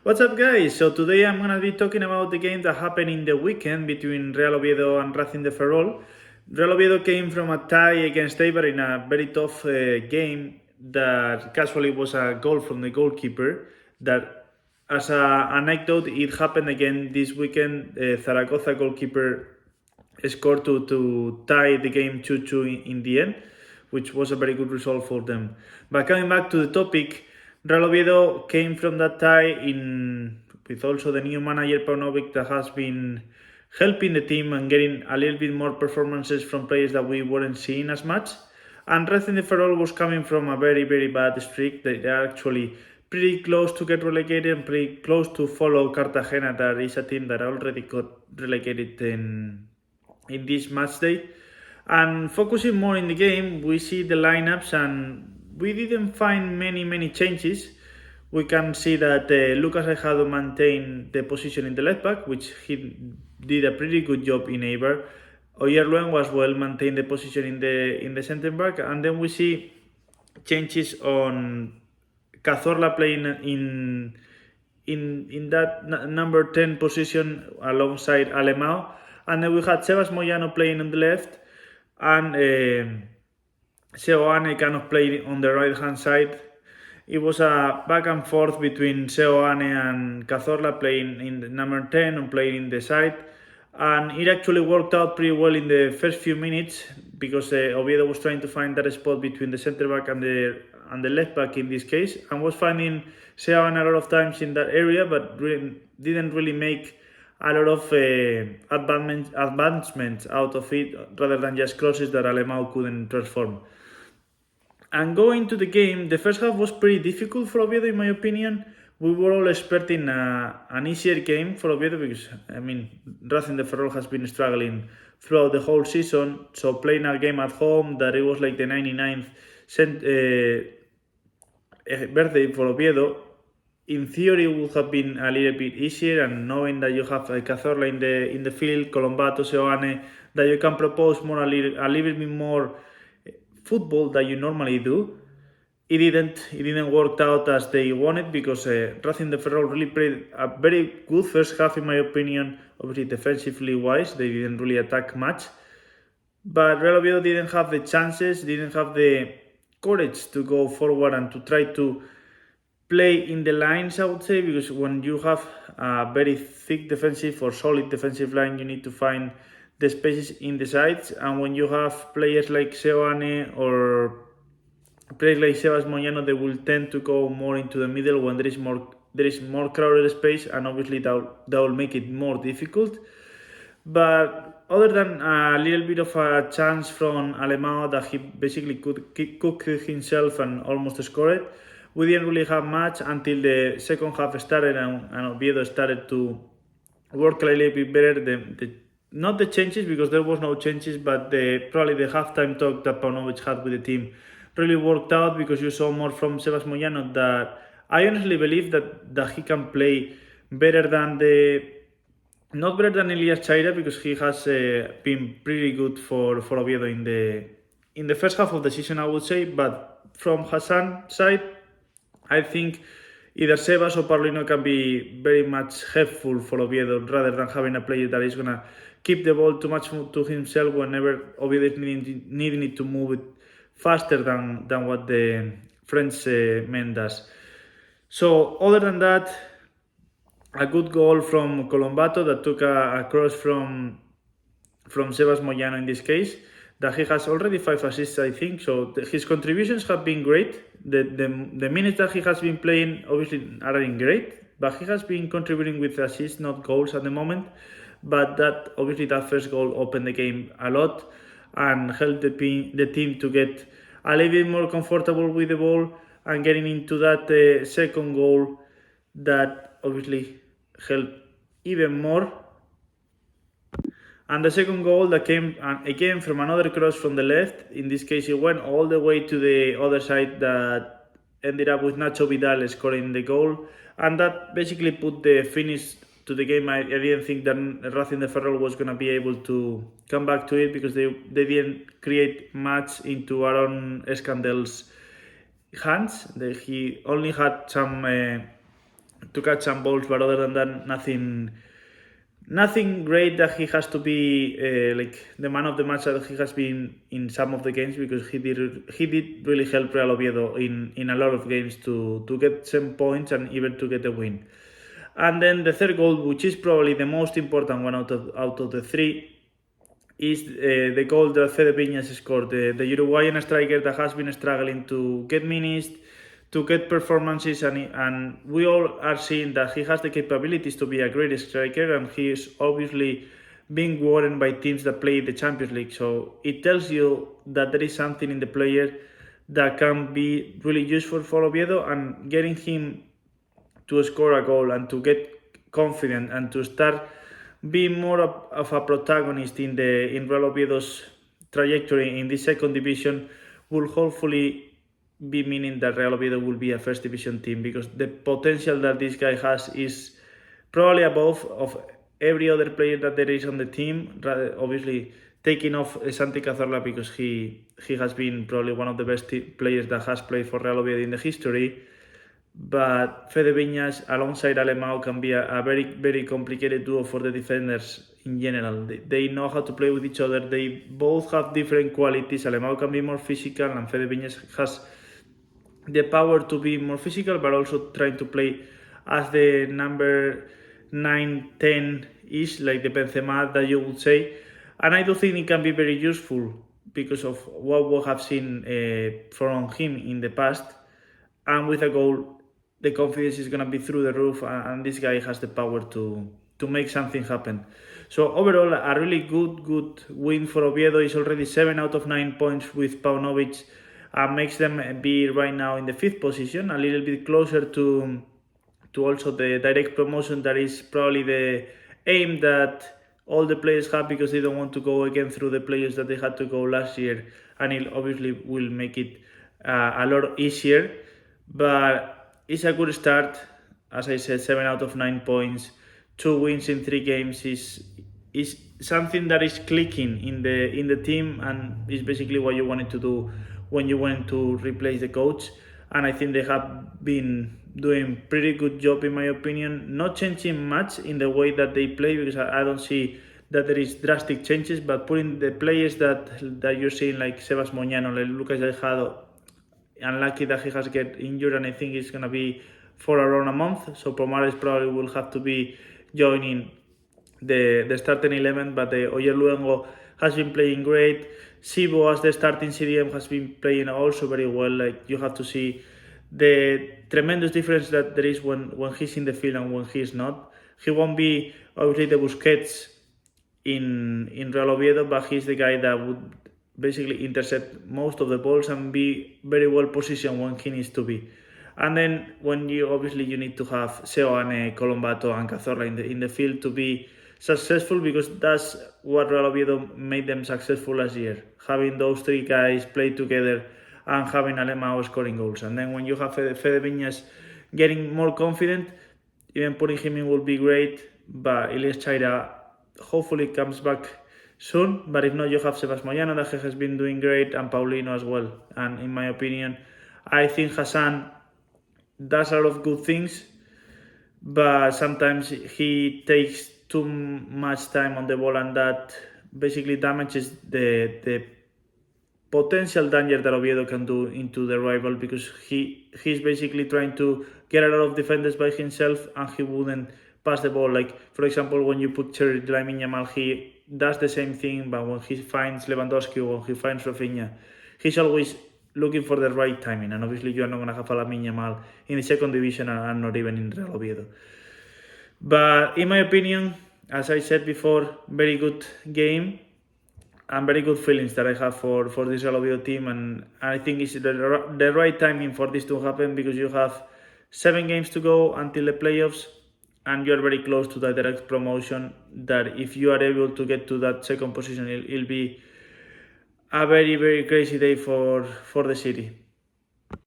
What's up, guys? So today I'm gonna be talking about the game that happened in the weekend between Real Oviedo and Racing de Ferrol. Real Oviedo came from a tie against Eibar in a very tough game that casually was a goal from the goalkeeper. That, as an anecdote, it happened again this weekend. Zaragoza goalkeeper scored to tie the game 2-2 in the end, which was a very good result for them. But coming back to the topic, Real Oviedo came from that tie with also the new manager Paunovic that has been helping the team and getting a little bit more performances from players that we weren't seeing as much. And Racing de Ferrol was coming from a very, very bad streak. They are actually pretty close to get relegated and pretty close to follow Cartagena, that is a team that already got relegated in this match day. And focusing more in the game, we see the lineups and we didn't find many changes. We can see that Lucas Rejado maintained the position in the left back, which he did a pretty good job in Eibar. Oyerluen was well maintained the position in the centre back, and then we see changes on Cazorla playing in that number 10 position alongside Alemão, and then we had Sebas Moyano playing on the left and Seoane kind of played on the right hand side. It was a back and forth between Seoane and Cazorla playing in the number 10 and playing in the side, and it actually worked out pretty well in the first few minutes because Oviedo was trying to find that spot between the centre back and the left back in this case, and was finding Seoane a lot of times in that area, but didn't really make a lot of advancements out of it, rather than just crosses that Alemão couldn't transform. And going to the game, the first half was pretty difficult for Oviedo, in my opinion. We were all expecting an easier game for Oviedo because, Racing de Ferrol has been struggling throughout the whole season. So playing a game at home that it was like the 99th birthday for Oviedo, in theory would have been a little bit easier, and knowing that you have Cazorla in the field, Colombato, Seoane, that you can propose a little bit more football that you normally do. It didn't work out as they wanted because Racing de Ferrol really played a very good first half, in my opinion. Obviously, defensively wise, they didn't really attack much, but Real Oviedo didn't have the chances, didn't have the courage to go forward and to try to play in the lines, I would say, because when you have a very thick defensive or solid defensive line, you need to find the spaces in the sides, and when you have players like Seoane or players like Sebas Moyano, they will tend to go more into the middle when there is more crowded space, and obviously that will make it more difficult. But other than a little bit of a chance from Alemão that he basically could cook himself and almost score it, we didn't really have much until the second half started and Oviedo started to work a little bit better. Not the changes, because there was no changes, but probably the halftime talk that Paunovic had with the team really worked out, because you saw more from Sebas Moyano that I honestly believe that he can play better than not better than Elias Chaira, because he has been pretty good for Oviedo in the first half of the season, I would say. But from Hassan's side, I think either Sebas or Paulino can be very much helpful for Oviedo, rather than having a player that is going to keep the ball too much to himself whenever Oviedo is needing to move it faster than what the French man does. So other than that, a good goal from Colombato that took a cross from Sebas Moyano in this case, that he has already 5 assists, I think. So his contributions have been great. The minutes that he has been playing obviously aren't great, but he has been contributing with assists, not goals at the moment. But that first goal opened the game a lot and helped the team to get a little bit more comfortable with the ball and getting into that second goal that obviously helped even more. And the second goal that came again from another cross from the left. In this case, it went all the way to the other side, that ended up with Nacho Vidal scoring the goal. And that basically put the finish to the game. I didn't think that Racing de Ferrol was going to be able to come back to it, because they didn't create much into Aaron Escandel's hands. He only had some to catch some balls, but other than that, nothing great that he has to be like the man of the match that he has been in some of the games, because he did really help Real Oviedo in a lot of games to get some points and even to get a win. And then the third goal, which is probably the most important one out of the three, is the goal that Fede Viñas scored, the Uruguayan striker that has been struggling to get minutes, to get performances, and we all are seeing that he has the capabilities to be a great striker, and he is obviously being warned by teams that play the Champions League. So it tells you that there is something in the player that can be really useful for Oviedo, and getting him to score a goal and to get confident and to start being more of a protagonist in Real Oviedo's trajectory in the second division will hopefully be meaning that Real Oviedo will be a first division team, because the potential that this guy has is probably above of every other player that there is on the team. Obviously taking off Santi Cazorla, because he has been probably one of the best players that has played for Real Oviedo in the history. But Fede Viñas alongside Alemão can be a very, very complicated duo for the defenders in general. They know how to play with each other. They both have different qualities. Alemão can be more physical, and Fede Viñas has the power to be more physical, but also trying to play as the number 9, 10-ish, like the Benzema that you would say. And I do think it can be very useful because of what we have seen from him in the past. And with a goal, the confidence is going to be through the roof, and this guy has the power to make something happen. So overall, a really good win for Oviedo. Is already 7 out of 9 points with Paunovic, makes them be right now in the 5th position, a little bit closer to also the direct promotion. That is probably the aim that all the players have, because they don't want to go again through the players that they had to go last year, and it obviously will make it a lot easier. But it's a good start. As I said, 7 out of 9 points, 2 wins in 3 games is something that is clicking in the team, and is basically what you wanted to do when you went to replace the coach. And I think they have been doing pretty good job, in my opinion, not changing much in the way that they play, because I don't see that there is drastic changes, but putting the players that you're seeing, like Sebas Moñano, like Lucas Delgado, unlucky that he has get injured, and I think it's going to be for around a month. So Pomares probably will have to be joining the starting 11, but the Oyer has been playing great. Sibo as the starting CDM has been playing also very well. Like, you have to see the tremendous difference that there is when he's in the field and when he's not. He won't be obviously the Busquets in Real Oviedo, but he's the guy that would basically intercept most of the balls and be very well positioned when he needs to be. And then when you need to have Seoane, Colombato and Cazorla in the field to be successful, because that's what Real Oviedo made them successful last year, having those 3 guys play together and having Alemão scoring goals. And then when you have Fede Viñas getting more confident, even putting him in will be great. But Elias Chaira hopefully comes back soon, but if not, you have Sebas Moyano that has been doing great, and Paulino as well. And in my opinion, I think Hassan does a lot of good things, but sometimes he takes too much time on the ball, and that basically damages the potential danger that Oviedo can do into the rival, because he's basically trying to get a lot of defenders by himself, and he wouldn't pass the ball. Like, for example, when you put Lamine Yamal, he does the same thing, but when he finds Lewandowski or when he finds Rafinha, he's always looking for the right timing. And obviously you are not going to have a Lamine Yamal in the second division, and not even in Real Oviedo. But in my opinion, as I said before, very good game and very good feelings that I have for this Real Oviedo team. And I think it's the right timing for this to happen, because you have 7 games to go until the playoffs, and you are very close to the direct promotion. That if you are able to get to that second position, it'll be a very, very crazy day for the city.